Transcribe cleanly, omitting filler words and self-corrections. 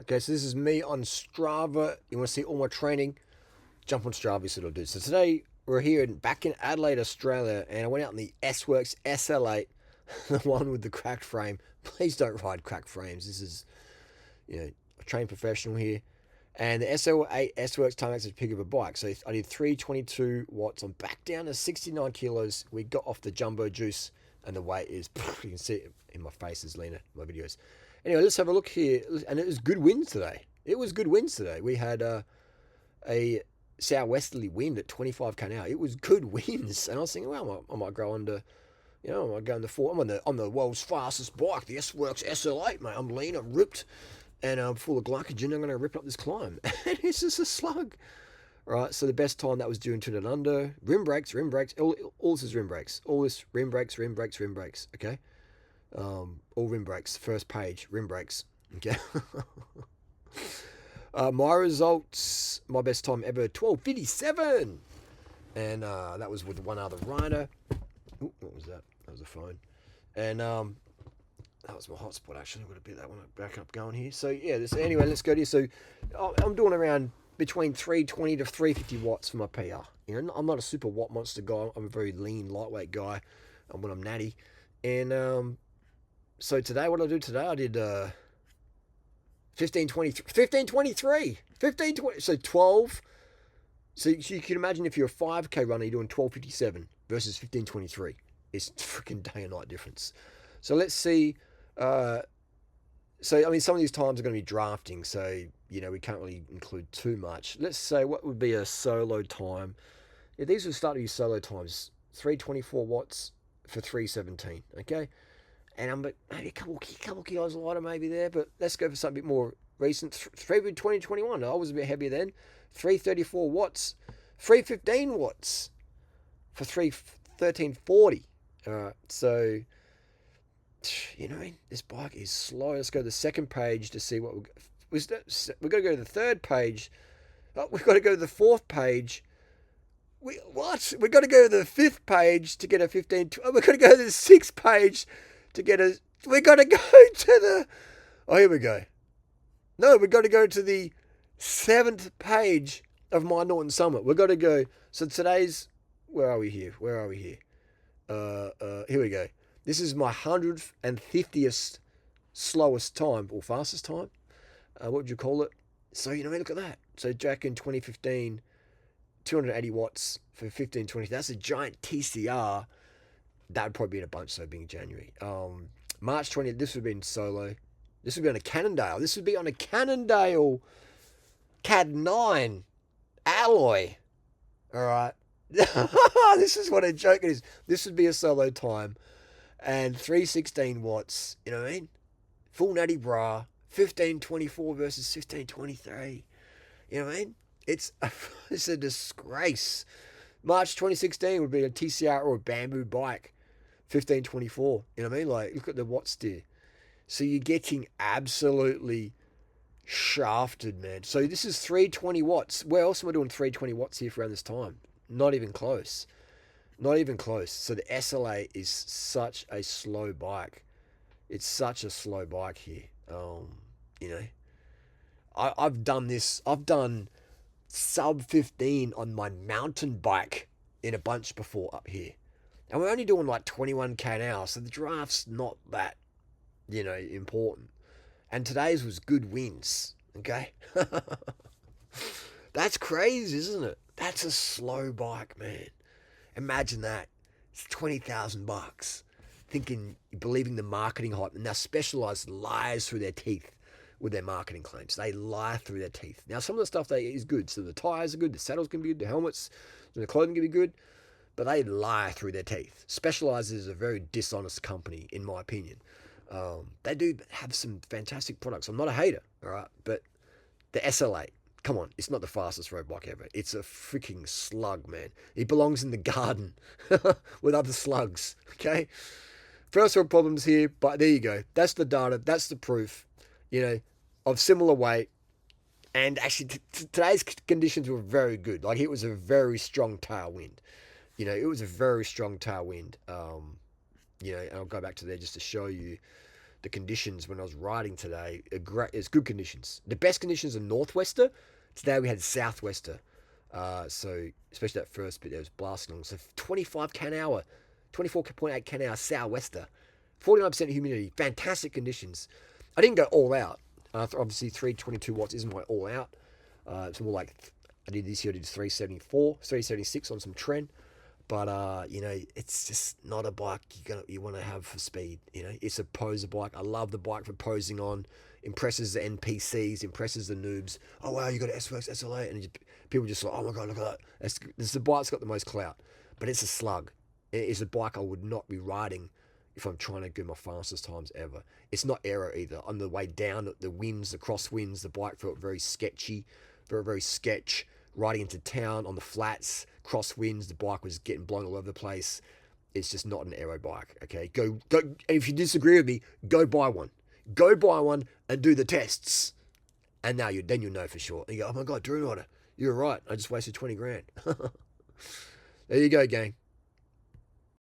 Okay, so this is me on Strava. You want to see all my training? Jump on Strava, so it'll do. So today we're here back in Adelaide, Australia, and I went out in the S-Works SL8, the one with the cracked frame. Please don't ride cracked frames. This is, a trained professional here. And the SL8 S-Works Tarmac is a pig of a bike. So I did 322 watts. I'm back down to 69 kilos. We got off the jumbo juice, and the weight is, you can see it in my face as Lena, my videos. Anyway, let's have a look here. And it was good winds today. We had a southwesterly wind at 25 km an hour. It was good winds. And I was thinking, well, I might go under, I might go into four. I'm the world's fastest bike, the S-Works SL8, mate. I'm lean, I'm ripped, and I'm full of glycogen. I'm going to rip up this climb. And it's just a slug. All right, so the best time that was doing to and under. Rim brakes. All this is rim brakes. All this rim brakes. Okay? All rim brakes. First page, rim brakes. Okay? My results, my best time ever, 12:57. And that was with one other rider. Ooh, what was that? That was a phone. And that was my hotspot, actually. I'm going to beat that one back up going here. So, yeah, anyway, let's go here. So, I'm doing around between 320 to 350 watts for my PR. I'm not a super watt monster guy. I'm a very lean, lightweight guy when I'm natty. And so today, what did I do today? I did 15:23. So 12. So you can imagine if you're a 5K runner, you're doing 12:57 versus 15:23. It's freaking day and night difference. So let's see. Some of these times are going to be drafting, so we can't really include too much. Let's say what would be a solo time. Yeah, these would start to be solo times. 324 watts for 317. Okay, and I'm maybe a couple kilos lighter maybe there, but let's go for something a bit more recent. February 2021. I was a bit heavier then. 334 watts, 315 watts for 1340. All right, so. This bike is slow. Let's go to the second page to see what we've got to go to the third page. Oh, we've got to go to the fourth page. We've got to go to the fifth page to get a 15. We've got to go to the sixth page to get a. We've got to go to the. Oh, here we go. No, we've got to go to the seventh page of my Norton Summit. We've got to go. So today's. Where are we here? Here we go. This is my 150th slowest time, or fastest time. What would you call it? So, look at that. So, Jack in 2015, 280 watts for 15:20. That's a giant TCR. That would probably be in a bunch, so being January. March 20th, this would have been solo. This would be on a Cannondale. This would be on a Cannondale CAD 9 alloy. All right. This is what a joke it is. This would be a solo time. And 316 watts, you know what I mean? Full natty bra, 15:24 versus 15:23. You know what I mean? It's a disgrace. March 2016 would be a TCR or a bamboo bike, 15:24. You know what I mean? Like, look at the watts there. So you're getting absolutely shafted, man. So this is 320 watts. Where else am I doing 320 watts here for around this time? Not even close. Not even close. So the SL8 is such a slow bike. It's such a slow bike here. I've done this. I've done sub 15 on my mountain bike in a bunch before up here. And we're only doing like 21k an hour. So the draft's not that, important. And today's was good winds. Okay. That's crazy, isn't it? That's a slow bike, man. Imagine that. It's $20,000. Believing the marketing hype. And now Specialized lies through their teeth with their marketing claims. They lie through their teeth. Now, some of the stuff is good. So the tires are good, the saddles can be good, the helmets, the clothing can be good, but they lie through their teeth. Specialized is a very dishonest company, in my opinion. They do have some fantastic products. I'm not a hater, all right, but the SL8. Come on, it's not the fastest road bike ever. It's a freaking slug, man. It belongs in the garden with other slugs, okay? First world problems here, but there you go. That's the data. That's the proof, of similar weight. And actually, today's conditions were very good. Like, it was a very strong tailwind. It was a very strong tailwind. And I'll go back to there just to show you the conditions when I was riding today are great. It's good conditions. The best conditions are northwester. Today we had southwester. So especially that first bit, there was blasting along. So 25 k an hour, 24.8 k an hour southwester, 49% humidity. Fantastic conditions. I didn't go all out. Obviously 322 watts isn't my all out. It's more like I did this year. I did 374, 376 on some trend. But it's just not a bike you want to have for speed. It's a poser bike. I love the bike for posing on. Impresses the NPCs, impresses the noobs. Oh wow, you got an SWX SL8, and people just like, oh my god, look at that. This is the bike that's got the most clout, but it's a slug. It is a bike I would not be riding if I'm trying to do my fastest times ever. It's not aero either. On the way down, the winds, the crosswinds, the bike felt very sketchy, very sketch. Riding into town on the flats, crosswinds, the bike was getting blown all over the place. It's just not an aero bike. Okay, go. And if you disagree with me, go buy one. Go buy one and do the tests, and then you'll know for sure. And you go, oh my god, durianrider, you're right. I just wasted 20 grand. There you go, gang.